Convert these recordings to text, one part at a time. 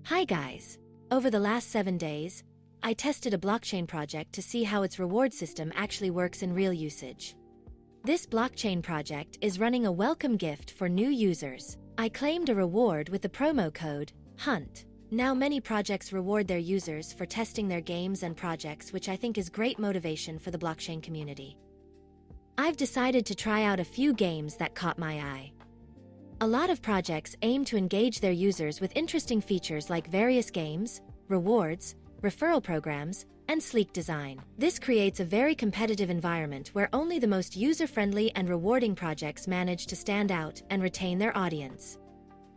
Hi guys! Over the last 7 days, I tested a blockchain project to see how its reward system actually works in real usage. This blockchain project is running a welcome gift for new users. I claimed a reward with the promo code HUNT. Now many projects reward their users for testing their games and projects, which I think is great motivation for the blockchain community. I've decided to try out a few games that caught my eye. A lot of projects aim to engage their users with interesting features like various games, rewards, referral programs, and sleek design. This creates a very competitive environment where only the most user-friendly and rewarding projects manage to stand out and retain their audience.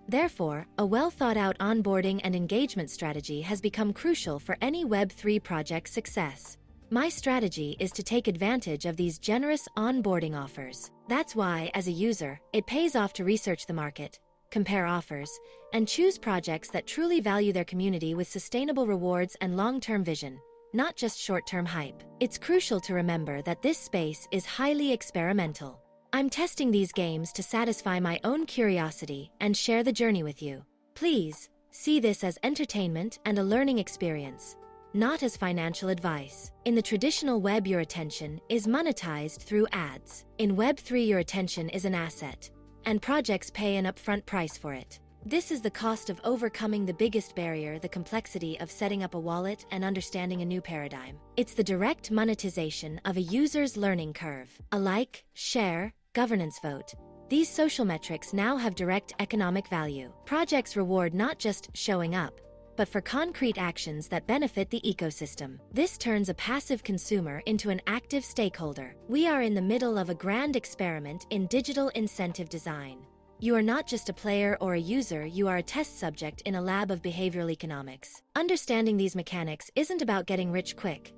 Therefore, a well-thought-out onboarding and engagement strategy has become crucial for any Web3 project's success. My strategy is to take advantage of these generous onboarding offers. That's why, as a user, it pays off to research the market, compare offers, and choose projects that truly value their community with sustainable rewards and long-term vision, not just short-term hype. It's crucial to remember that this space is highly experimental. I'm testing these games to satisfy my own curiosity and share the journey with you. Please, see this as entertainment and a learning experience, not as financial advice. In the traditional web, your attention is monetized through ads. In Web3, your attention is an asset, and projects pay an upfront price for it. This is the cost of overcoming the biggest barrier, the complexity of setting up a wallet and understanding a new paradigm. It's the direct monetization of a user's learning curve. A like, share, governance vote. These social metrics now have direct economic value. Projects reward not just showing up, but for concrete actions that benefit the ecosystem. This turns a passive consumer into an active stakeholder. We are in the middle of a grand experiment in digital incentive design. You are not just a player or a user, you are a test subject in a lab of behavioral economics. Understanding these mechanics isn't about getting rich quick.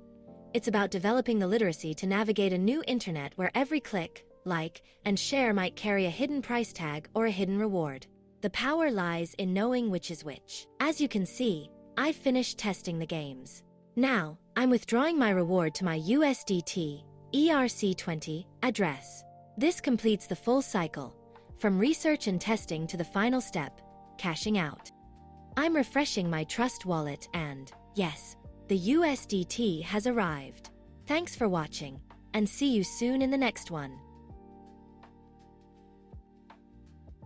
It's about developing the literacy to navigate a new internet where every click, like, and share might carry a hidden price tag or a hidden reward. The power lies in knowing which is which. As you can see, I've finished testing the games. Now, I'm withdrawing my reward to my USDT ERC20 address. This completes the full cycle, from research and testing to the final step, cashing out. I'm refreshing my Trust wallet and, yes, the USDT has arrived. Thanks for watching, and see you soon in the next one.